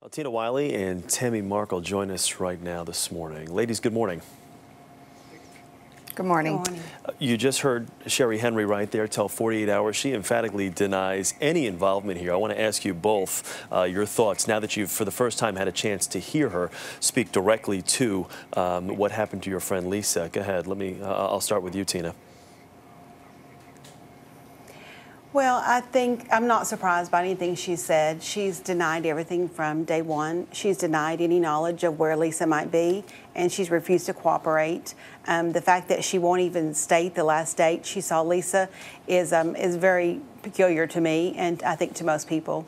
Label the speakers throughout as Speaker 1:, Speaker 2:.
Speaker 1: Well, Tina Wiley and Tammy Markle join us right now this morning. Ladies, good morning.
Speaker 2: Good morning.
Speaker 3: Good morning.
Speaker 1: You just heard Sherry Henry right there tell 48 Hours. She emphatically denies any involvement here. I want to ask you both your thoughts now that you've, for the first time, had a chance to hear her speak directly to what happened to your friend Lisa. Go ahead. I'll start with you, Tina.
Speaker 3: Well, I think I'm not surprised by anything she said. She's denied everything from day one. She's denied any knowledge of where Lisa might be, and she's refused to cooperate. The fact that she won't even state the last date she saw Lisa is very peculiar to me, and I think to most people.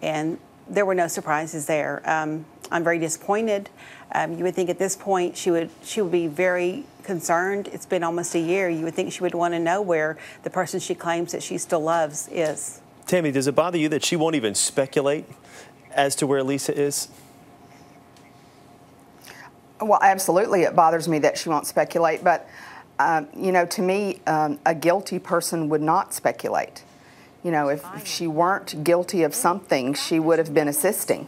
Speaker 3: And there were no surprises there. I'm very disappointed. You would think at this point she would be very concerned. It's been almost a year. You would think she would want to know where the person she claims that she still loves is.
Speaker 1: Tammy, does it bother you that she won't even speculate as to where Lisa is?
Speaker 2: Well, absolutely, it bothers me that she won't speculate. But, you know, to me, a guilty person would not speculate. You know, if she weren't guilty of something, she would have been assisting.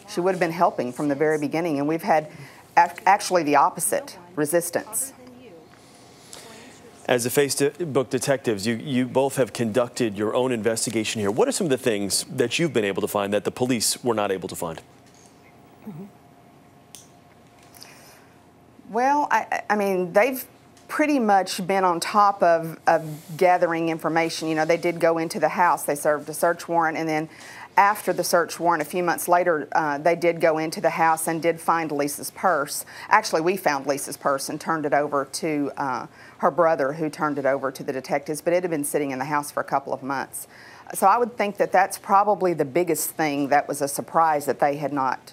Speaker 2: She would have been helping from the very beginning. And we've had actually the opposite, resistance.
Speaker 1: As the Facebook detectives, you both have conducted your own investigation here. What are some of the things that you've been able to find that the police were not able to find?
Speaker 2: Well, I mean, they've pretty much been on top of gathering information. You know, they did go into the house. They served a search warrant, and then after the search warrant, a few months later, they did go into the house and did find Lisa's purse. Actually, we found Lisa's purse and turned it over to her brother, who turned it over to the detectives, but it had been sitting in the house for a couple of months. So I would think that that's probably the biggest thing that was a surprise that they had not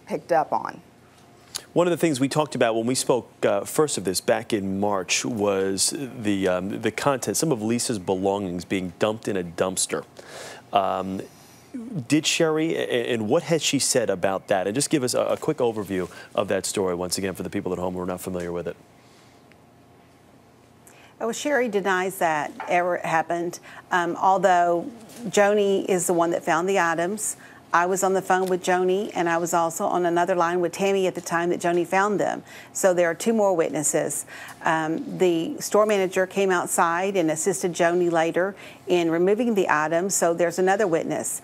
Speaker 2: picked up on.
Speaker 1: One of the things we talked about when we spoke first of this back in March was the content, some of Lisa's belongings being dumped in a dumpster. Did Sherry, and what has she said about that? And just give us a quick overview of that story once again for the people at home who are not familiar with it.
Speaker 3: Well, Sherry denies that ever happened, although Joni is the one that found the items. I was on the phone with Joni, and I was also on another line with Tammy at the time that Joni found them. So there are two more witnesses. The store manager came outside and assisted Joni later in removing the items, so there's another witness.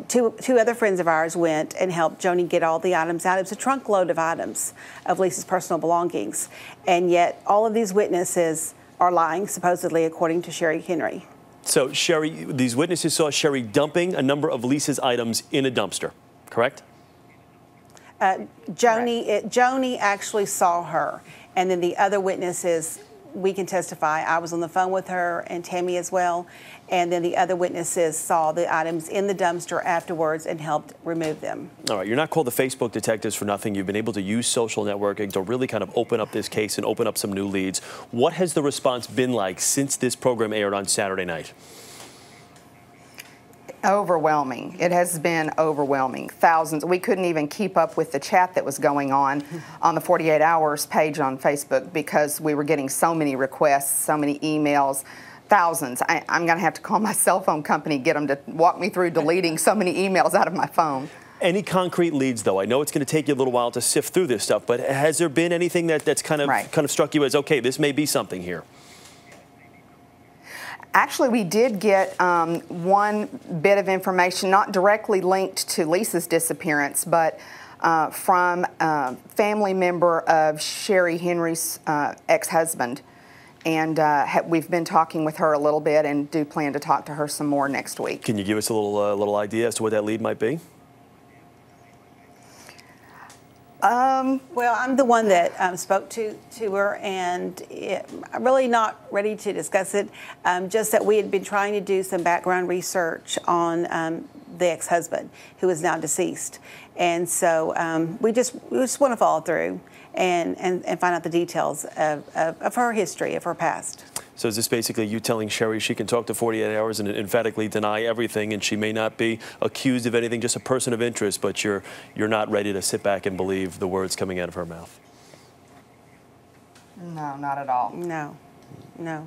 Speaker 3: Two other friends of ours went and helped Joni get all the items out. It was a trunk load of items of Lisa's personal belongings, and yet all of these witnesses are lying, supposedly, according to Sherry Henry.
Speaker 1: So, Sherry, these witnesses saw Sherry dumping a number of Lisa's items in a dumpster, correct?
Speaker 3: Joni actually saw her, and then the other witnesses, we can testify. I was on the phone with her and Tammy as well, and then the other witnesses saw the items in the dumpster afterwards and helped remove them. All
Speaker 1: right, you're not called the Facebook detectives for nothing. You've been able to use social networking to really kind of open up this case and open up some new leads. What has the response been like since this program aired on Saturday night?
Speaker 2: Overwhelming. It has been overwhelming. Thousands. We couldn't even keep up with the chat that was going on the 48 Hours page on Facebook because we were getting so many requests, so many emails, thousands. I'm going to have to call my cell phone company, get them to walk me through deleting so many emails out of my phone.
Speaker 1: Any concrete leads, though? I know it's going to take you a little while to sift through this stuff, but has there been anything that's kind of struck you as, okay, this may be something here?
Speaker 2: Actually, we did get one bit of information, not directly linked to Lisa's disappearance, but from a family member of Sherry Henry's ex-husband. And we've been talking with her a little bit and do plan to talk to her some more next week.
Speaker 1: Can you give us a little idea as to what that lead might be?
Speaker 3: Well, I'm the one that spoke to her, and I'm really not ready to discuss it. Just that we had been trying to do some background research on the ex-husband, who is now deceased, and so we just want to follow through and find out the details of her history, of her past.
Speaker 1: So is this basically you telling Sherry she can talk to 48 Hours and emphatically deny everything, and she may not be accused of anything, just a person of interest, but you're not ready to sit back and believe the words coming out of her mouth?
Speaker 2: No, not at all.
Speaker 3: No, no.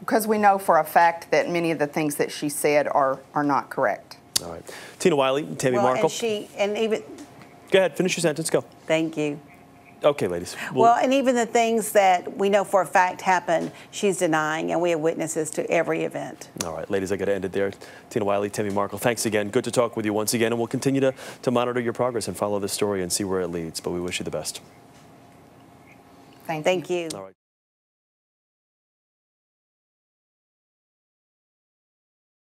Speaker 2: Because we know for a fact that many of the things that she said are not correct.
Speaker 1: All right. Tina Wiley, Tammy
Speaker 3: Well,
Speaker 1: Markle.
Speaker 3: and even,
Speaker 1: Go ahead, finish your sentence, go.
Speaker 3: thank you.
Speaker 1: Okay, ladies.
Speaker 3: Well, and even the things that we know for a fact happened, she's denying, and we have witnesses to every event.
Speaker 1: All right, ladies, I got to end it there. Tina Wiley, Tammy Markle, thanks again. Good to talk with you once again, and we'll continue to monitor your progress and follow this story and see where it leads, but we wish you the best.
Speaker 2: Thank you.
Speaker 3: Thank you.
Speaker 1: All right.